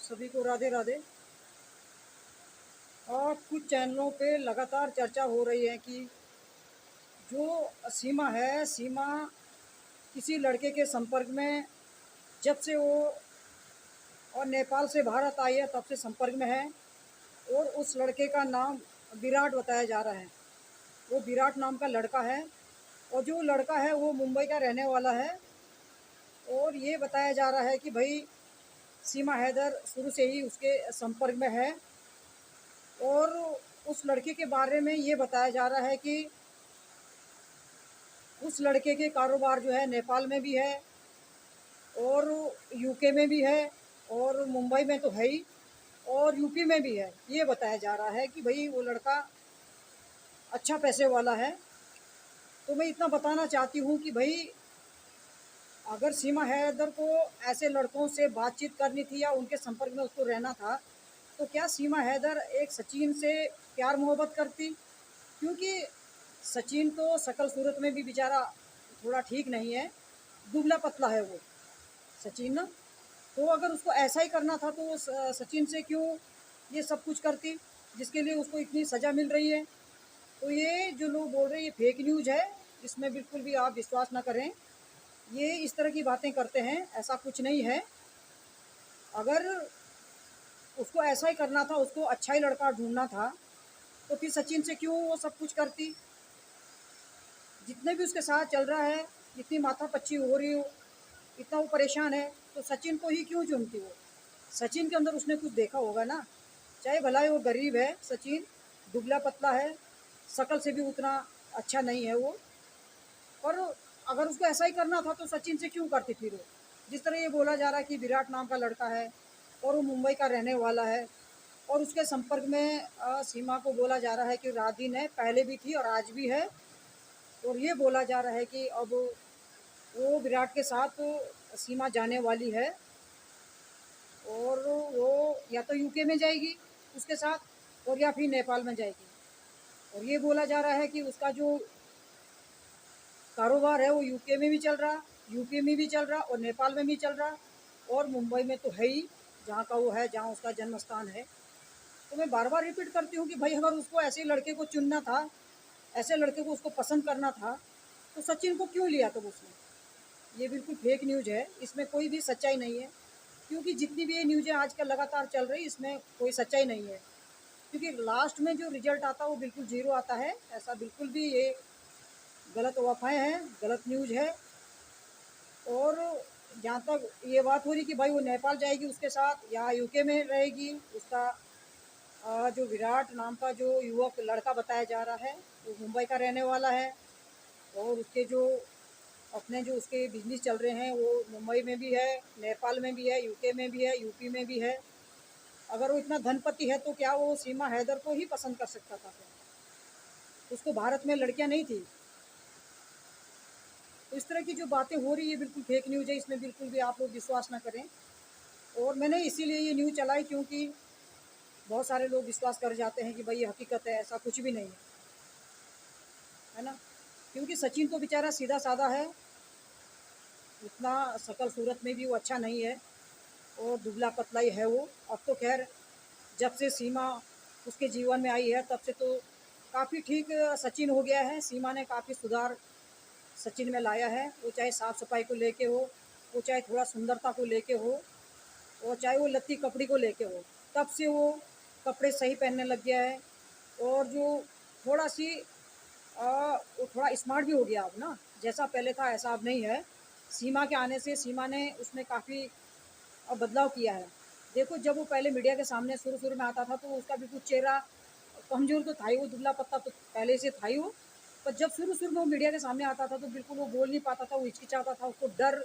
सभी को राधे राधे। और कुछ चैनलों पे लगातार चर्चा हो रही है कि जो सीमा किसी लड़के के संपर्क में जब से वो और नेपाल से भारत आई है तब से संपर्क में है। और उस लड़के का नाम विराट बताया जा रहा है। वो विराट नाम का लड़का है और जो लड़का है वो मुंबई का रहने वाला है। और ये बताया जा रहा है कि भाई सीमा हैदर शुरू से ही उसके संपर्क में है। और उस लड़के के बारे में ये बताया जा रहा है कि उस लड़के के कारोबार जो है नेपाल में भी है और यूके में भी है और मुंबई में तो है ही और यूपी में भी है। ये बताया जा रहा है कि भाई वो लड़का अच्छा पैसे वाला है। तो मैं इतना बताना चाहती हूँ कि भाई अगर सीमा हैदर को ऐसे लड़कों से बातचीत करनी थी या उनके संपर्क में उसको रहना था तो क्या सीमा हैदर एक सचिन से प्यार मोहब्बत करती? क्योंकि सचिन तो शकल सूरत में भी बेचारा थोड़ा ठीक नहीं है, दुबला पतला है वो सचिन ना। तो अगर उसको ऐसा ही करना था तो वो सचिन से क्यों ये सब कुछ करती जिसके लिए उसको इतनी सज़ा मिल रही है? तो ये जो लोग बोल रहे हैं ये फेक न्यूज़ है, इसमें बिल्कुल भी आप विश्वास ना करें। ये इस तरह की बातें करते हैं, ऐसा कुछ नहीं है। अगर उसको ऐसा ही करना था, उसको अच्छा ही लड़का ढूंढना था तो फिर सचिन से क्यों वो सब कुछ करती? जितने भी उसके साथ चल रहा है, इतनी माथापच्ची हो रही हो, इतना वो परेशान है तो सचिन को ही क्यों चुनती वो? सचिन के अंदर उसने कुछ देखा होगा ना। चाहे भला ही वो गरीब है, सचिन दुबला पतला है, शकल से भी उतना अच्छा नहीं है वो। और अगर उसको ऐसा ही करना था तो सचिन से क्यों करती फिर वो? जिस तरह ये बोला जा रहा है कि विराट नाम का लड़का है और वो मुंबई का रहने वाला है और उसके संपर्क में सीमा को बोला जा रहा है कि रात दिन है, पहले भी थी और आज भी है। और ये बोला जा रहा है कि अब वो विराट के साथ सीमा जाने वाली है और वो या तो यूके में जाएगी उसके साथ और या फिर नेपाल में जाएगी। और ये बोला जा रहा है कि उसका जो कारोबार है वो यूके में भी चल रहा, यूपी में भी चल रहा और नेपाल में भी चल रहा और मुंबई में तो है ही, जहाँ का वो है, जहाँ उसका जन्म स्थान है। तो मैं बार बार रिपीट करती हूँ कि भाई अगर उसको ऐसे लड़के को चुनना था, ऐसे लड़के को उसको पसंद करना था तो सचिन को क्यों लिया तब उसने? ये बिल्कुल फेक न्यूज़ है, इसमें कोई भी सच्चाई नहीं है। क्योंकि जितनी भी ये न्यूज़ें आजकल लगातार चल रही इसमें कोई सच्चाई नहीं है। क्योंकि लास्ट में जो रिजल्ट आता है वो बिल्कुल ज़ीरो आता है। ऐसा बिल्कुल भी ये गलत अफ़वाहें हैं, गलत न्यूज़ है। और जहाँ तक ये बात हो रही कि भाई वो नेपाल जाएगी उसके साथ या यूके में रहेगी, उसका जो विराट नाम का जो युवक लड़का बताया जा रहा है वो मुंबई का रहने वाला है और उसके जो अपने जो उसके बिजनेस चल रहे हैं वो मुंबई में भी है, नेपाल में भी है, यूके में भी है, यूपी में भी है। अगर वो इतना धनपति है तो क्या वो सीमा हैदर को ही पसंद कर सकता था क्या? उसको भारत में लड़कियां नहीं थी? तो इस तरह की जो बातें हो रही है बिल्कुल फेक न्यूज़ है, इसमें बिल्कुल भी आप लोग विश्वास ना करें। और मैंने इसीलिए ये न्यूज़ चलाई क्योंकि बहुत सारे लोग विश्वास कर जाते हैं कि भाई ये हकीकत है, ऐसा कुछ भी नहीं है ना। क्योंकि सचिन तो बेचारा सीधा साधा है, उतना शकल सूरत में भी वो अच्छा नहीं है और दुबला पतला ही है वो। अब तो खैर जब से सीमा उसके जीवन में आई है तब से तो काफ़ी ठीक सचिन हो गया है। सीमा ने काफ़ी सुधार सचिन में लाया है। वो चाहे साफ़ सफाई को लेके हो, वो चाहे थोड़ा सुंदरता को लेके हो और चाहे वो लत्ती कपड़ी को लेके हो, तब से वो कपड़े सही पहनने लग गया है। और जो थोड़ा सी वो थोड़ा स्मार्ट भी हो गया अब ना, जैसा पहले था ऐसा अब नहीं है। सीमा के आने से सीमा ने उसमें काफ़ी बदलाव किया है। देखो जब वो पहले मीडिया के सामने शुरू-शुरू में आता था तो उसका बिल्कुल चेहरा कमज़ोर तो था ही वो, दुबला-पतला तो पहले से था ही वो। पर जब शुरू-शुरू में वो मीडिया के सामने आता था तो बिल्कुल वो बोल नहीं पाता था, वो हिचकिचाता था, उसको डर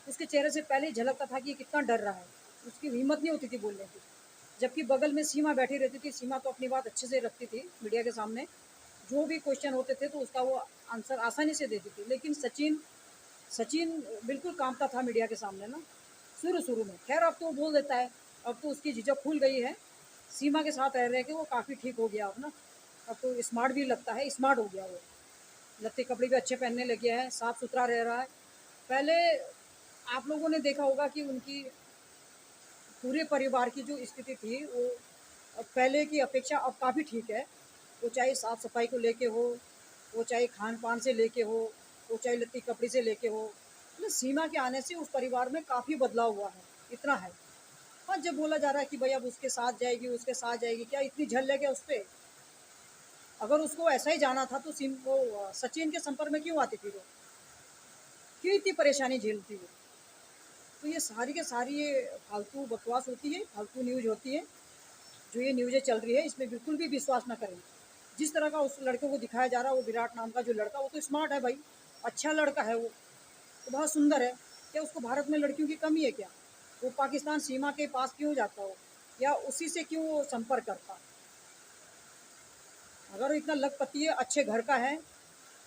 उसके चेहरे से पहले ही झलकता था कि ये कितना डर रहा है। उसकी हिम्मत नहीं होती थी बोलने की। जबकि बगल में सीमा बैठी रहती थी, सीमा तो अपनी बात अच्छे से रखती थी मीडिया के सामने। जो भी क्वेश्चन होते थे तो उसका वो आंसर आसानी से देती थी। लेकिन सचिन सचिन बिल्कुल काँपता था मीडिया के सामने ना, शुरू-शुरू में। ख़ैर अब तो वो बोल देता है, अब तो उसकी झिझक खुल गई है। सीमा के साथ रह के वो काफ़ी ठीक हो गया अब ना। अब तो स्मार्ट भी लगता है, स्मार्ट हो गया वो। लत्ते कपड़े भी अच्छे पहनने लग गया है, साफ-सुथरा रह रहा है। पहले आप लोगों ने देखा होगा कि उनकी पूरे परिवार की जो स्थिति थी वो पहले की अपेक्षा अब काफ़ी ठीक है। वो चाहे साफ सफाई को लेके हो, वो चाहे खान पान से लेके हो, वो चाहे लत्ती कपड़े से लेके हो, मतलब सीमा के आने से उस परिवार में काफ़ी बदलाव हुआ है, इतना है। हाँ, जब बोला जा रहा है कि भाई अब उसके साथ जाएगी, उसके साथ जाएगी, क्या इतनी झल है क्या उस पर? अगर उसको ऐसा ही जाना था तो सचिन के संपर्क में क्यों आती थी वो? क्यों इतनी परेशानी झेलती वो? तो ये सारी के सारी ये फालतू बकवास होती है, फालतू न्यूज़ होती है। जो ये न्यूज़ें चल रही है इसमें बिल्कुल भी विश्वास ना करें। जिस तरह का उस लड़के को दिखाया जा रहा है, वो विराट नाम का जो लड़का, वो तो स्मार्ट है भाई, अच्छा लड़का है वो, तो बहुत सुंदर है। क्या उसको भारत में लड़कियों की कमी है क्या? वो पाकिस्तान सीमा के पास क्यों जाता हो, या उसी से क्यों वो संपर्क करता? अगर वो इतना लखपति है, अच्छे घर का है,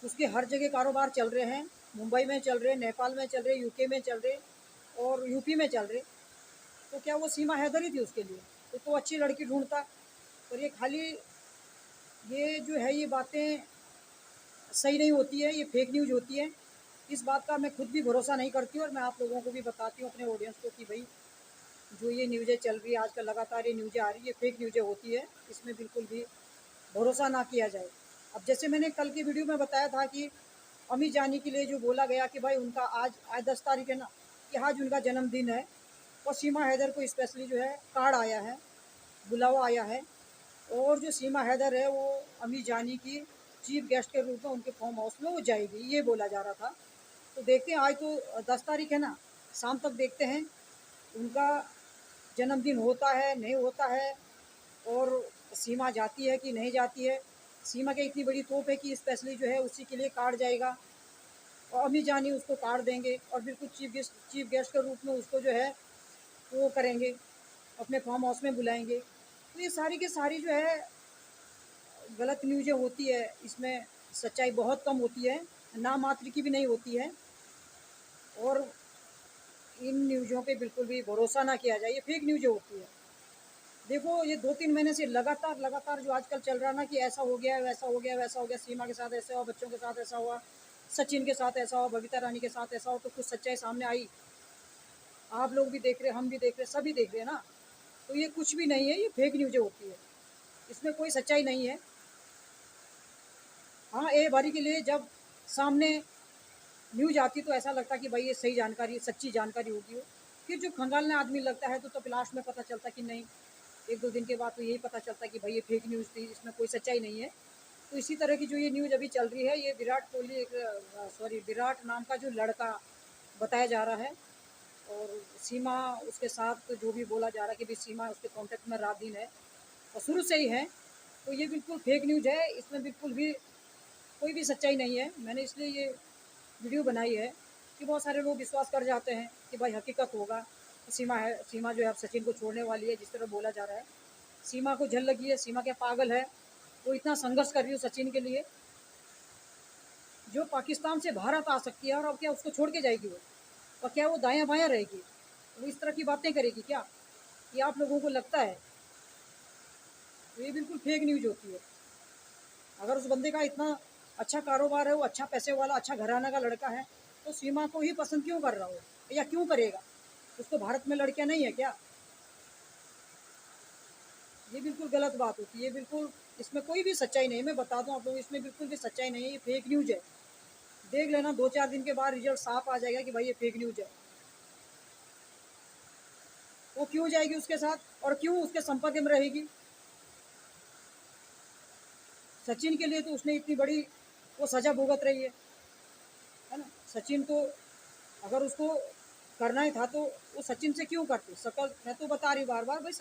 उसके हर जगह कारोबार चल रहे हैं, मुंबई में चल रहे, नेपाल में चल रहे, यूके में चल रहे और यूपी में चल रहे, तो क्या वो सीमा हैदर ही थी उसके लिए? तो अच्छी लड़की ढूंढता। और ये खाली ये जो है ये बातें सही नहीं होती है, ये फेक न्यूज़ होती है। इस बात का मैं खुद भी भरोसा नहीं करती हूँ और मैं आप लोगों को भी बताती हूँ, अपने ऑडियंस को, कि भाई जो ये न्यूज़ें चल रही है आजकल, लगातार ये न्यूज़ें आ रही है, ये फेक न्यूज़ें होती है, इसमें बिल्कुल भी भरोसा ना किया जाए। अब जैसे मैंने कल की वीडियो में बताया था कि अमी जानी के लिए जो बोला गया कि भाई उनका आज आज 10 तारीख है ना, कि आज उनका जन्मदिन है, और सीमा हैदर को स्पेशली जो है कार्ड आया है, बुलावा आया है, और जो सीमा हैदर है वो अमी जानी की चीफ गेस्ट के रूप में उनके फार्म हाउस में वो जाएगी, ये बोला जा रहा था। तो देखते हैं, आज तो 10 तारीख है ना, शाम तक देखते हैं उनका जन्मदिन होता है नहीं होता है, और सीमा जाती है कि नहीं जाती है। सीमा की इतनी बड़ी तोप है कि स्पेशली जो है उसी के लिए कार्ड जाएगा, और अमी जानी उसको कार्ड देंगे और बिल्कुल चीफ गेस्ट के रूप में उसको जो है वो करेंगे, अपने फार्म हाउस में बुलाएंगे। तो ये सारी की सारी जो है गलत न्यूज़ें होती है, इसमें सच्चाई बहुत कम होती है, नाम मात्र की भी नहीं होती है। और इन न्यूज़ों पे बिल्कुल भी भरोसा ना किया जाए, ये फेक न्यूज़ें होती है। देखो ये 2-3 महीने से लगातार लगातार जो आजकल चल रहा ना, कि ऐसा हो गया वैसा हो गया वैसा हो गया, सीमा के साथ ऐसा हुआ, बच्चों के साथ ऐसा हुआ, सचिन के साथ ऐसा हुआ, बबीता रानी के साथ ऐसा हो, तो कुछ सच्चाई सामने आई। आप लोग भी देख रहे, हम भी देख रहे, सभी देख रहे हैं ना। तो ये कुछ भी नहीं है, ये फेक न्यूज़ें होती है, इसमें कोई सच्चाई नहीं है। हाँ, एक बारी के लिए जब सामने न्यूज़ आती तो ऐसा लगता कि भाई ये सही जानकारी, सच्ची जानकारी होगी वो। फिर जो खंगालने आदमी लगता है तो लास्ट में पता चलता कि नहीं, 1-2 दिन के बाद तो यही पता चलता कि भाई ये फेक न्यूज़ थी, इसमें कोई सच्चाई नहीं है। तो इसी तरह की जो ये न्यूज़ अभी चल रही है, ये विराट कोहली विराट नाम का जो लड़का बताया जा रहा है, और सीमा उसके साथ जो भी बोला जा रहा है कि भाई सीमा उसके कॉन्टेक्ट में रात दिन है, और शुरू से ही है। तो ये बिल्कुल फेक न्यूज़ है, इसमें बिल्कुल भी कोई भी सच्चाई नहीं है। मैंने इसलिए ये वीडियो बनाई है कि बहुत सारे लोग विश्वास कर जाते हैं कि भाई हकीकत होगा, तो सीमा जो है अब सचिन को छोड़ने वाली है, जिस तरह बोला जा रहा है। सीमा को झल लगी है, सीमा क्या पागल है? वो इतना संघर्ष कर रही है सचिन के लिए, जो पाकिस्तान से भारत आ सकती है, और अब क्या उसको छोड़ के जाएगी वो? और क्या वो दायां बायां रहेगी? वो इस तरह की बातें करेगी क्या? ये आप लोगों को लगता है? तो ये बिल्कुल फेक न्यूज़ होती है। अगर उस बंदे का इतना अच्छा कारोबार है, वो अच्छा पैसे वाला, अच्छा घराना का लड़का है, तो सीमा को ही पसंद क्यों कर रहा हो, या क्यों करेगा? उसको भारत में लड़कियां नहीं है क्या? ये बिल्कुल गलत बात होती है, बिल्कुल इसमें कोई भी सच्चाई नहीं है। मैं बता दूं आप लोग, इसमें बिल्कुल भी सच्चाई नहीं है, ये फेक न्यूज़ है। देख लेना, 2-4 दिन के बाद रिजल्ट साफ आ जाएगा कि भाई ये फेक न्यूज़ है। वो क्यों जाएगी उसके साथ, और क्यों उसके संपर्क में रहेगी? सचिन के लिए तो उसने इतनी बड़ी वो सजा भुगत रही है ना। सचिन तो अगर उसको करना ही था तो वो सचिन से क्यों करती? शकल मैं तो बता रही बार बार भाई,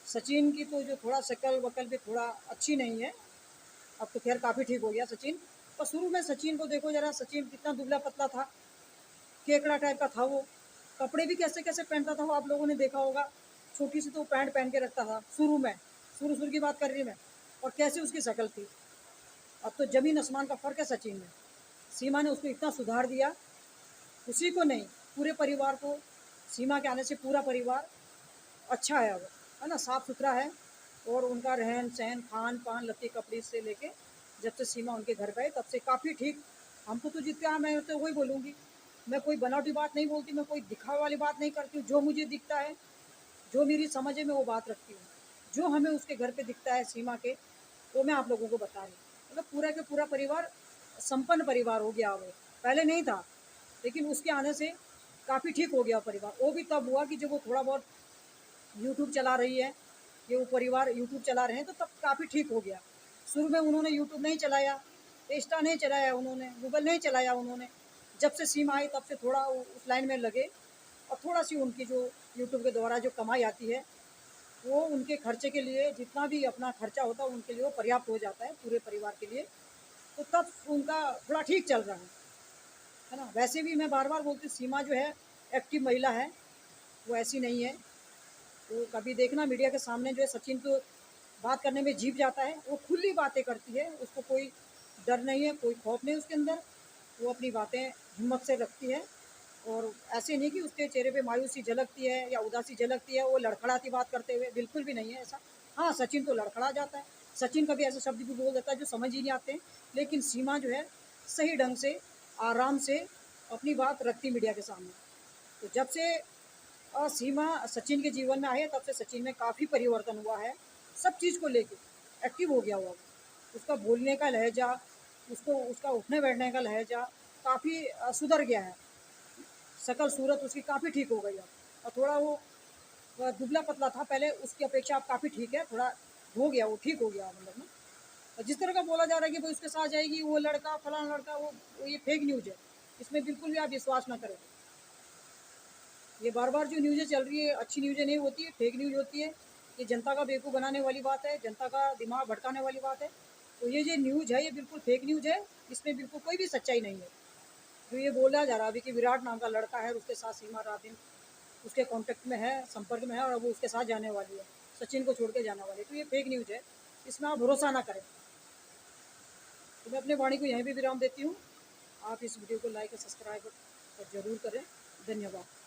सचिन की तो जो थोड़ा शक्ल वकल भी थोड़ा अच्छी नहीं है। अब तो खैर काफ़ी ठीक हो गया सचिन, पर शुरू में सचिन को देखो जरा, सचिन कितना दुबला पतला था, केकड़ा टाइप का था वो। कपड़े भी कैसे कैसे पहनता था वो, आप लोगों ने देखा होगा। छोटी सी तो पैंट पहन के रखता था शुरू में, शुरू शुरू की बात कर रही मैं। और कैसी उसकी शक्ल थी, अब तो ज़मीन आसमान का फ़र्क है सचिन में। सीमा ने उसको इतना सुधार दिया, उसी को नहीं, पूरे परिवार को। सीमा के आने से पूरा परिवार अच्छा है अब, है ना, साफ़ सुथरा है। और उनका रहन सहन, खान पान, लत्ते कपड़े से लेके जब से सीमा उनके घर गए तब से काफ़ी ठीक। हमको तो जितना, मैं तो वही बोलूँगी, मैं कोई बनावटी बात नहीं बोलती, मैं कोई दिखावे वाली बात नहीं करती हूँ। जो मुझे दिखता है जो मेरी समझ है मैं वो बात रखती हूँ। जो हमें उसके घर पे दिखता है सीमा के, वो मैं आप लोगों को बता रही हूँ। मतलब पूरा के पूरा परिवार संपन्न परिवार हो गया वो। पहले नहीं था, लेकिन उसके आने से काफ़ी ठीक हो गया परिवार। वो भी तब हुआ कि जब वो थोड़ा बहुत यूट्यूब चला रही है, ये वो परिवार यूट्यूब चला रहे हैं, तो तब काफ़ी ठीक हो गया। शुरू में उन्होंने यूट्यूब नहीं चलाया, इंस्टा नहीं चलाया उन्होंने, गूगल नहीं चलाया उन्होंने। जब से सिम आई तब से थोड़ा उस लाइन में लगे, और थोड़ा सी उनकी जो यूट्यूब के द्वारा जो कमाई आती है, वो उनके खर्चे के लिए जितना भी अपना खर्चा होता है उनके लिए वो पर्याप्त हो जाता है पूरे परिवार के लिए। तो तब उनका थोड़ा ठीक चल रहा है ना। वैसे भी मैं बार बार बोलती हूँ, सीमा जो है एक्टिव महिला है, वो ऐसी नहीं है। तो कभी देखना मीडिया के सामने जो है सचिन तो बात करने में जीभ जाता है, वो खुली बातें करती है, उसको कोई डर नहीं है, कोई खौफ नहीं उसके अंदर। वो अपनी बातें हिम्मत से रखती है, और ऐसे नहीं कि उसके चेहरे पे मायूसी झलकती है या उदासी झलकती है, वो लड़खड़ाती बात करते हुए, बिल्कुल भी नहीं है ऐसा। हाँ, सचिन तो लड़खड़ा जाता है, सचिन कभी ऐसे शब्द भी बोल देता है जो समझ ही नहीं आते हैं, लेकिन सीमा जो है सही ढंग से, आराम से अपनी बात रखती मीडिया के सामने। तो जब से सीमा सचिन के जीवन में आई है, तब से सचिन में काफ़ी परिवर्तन हुआ है। सब चीज़ को लेके एक्टिव हो गया हुआ वो। उसका बोलने का लहजा, उसको उसका उठने बैठने का लहजा काफ़ी सुधर गया है। शकल सूरत उसकी काफ़ी ठीक हो गई है। और थोड़ा वो दुबला पतला था पहले, उसकी अपेक्षा अब काफ़ी ठीक है, थोड़ा हो गया, वो ठीक हो गया मतलब ना। और जिस तरह का बोला जा रहा है कि भाई उसके साथ जाएगी वो लड़का फलाना लड़का, वो ये फेक न्यूज़ है। इसमें बिल्कुल भी आप विश्वास ना करें। ये बार बार जो न्यूज़ें चल रही है, अच्छी न्यूज़ें नहीं होती है, फेक न्यूज़ होती है। ये जनता का बेवकूफ़ बनाने वाली बात है, जनता का दिमाग भटकाने वाली बात है। तो ये जो न्यूज़ है ये बिल्कुल फेक न्यूज़ है, इसमें बिल्कुल कोई भी सच्चाई नहीं है। जो ये बोला जा रहा है अभी कि विराट नाम का लड़का है, उसके साथ सीमा रात-दिन उसके कॉन्टैक्ट में है, संपर्क में है, और वो उसके साथ जाने वाली है, सचिन को छोड़ के जाने वाली है। तो ये फेक न्यूज़ है, इसमें आप भरोसा ना करें। तो मैं अपनी वाणी को यहीं पे विराम देती हूँ। आप इस वीडियो को लाइक और सब्सक्राइब ज़रूर करें। धन्यवाद।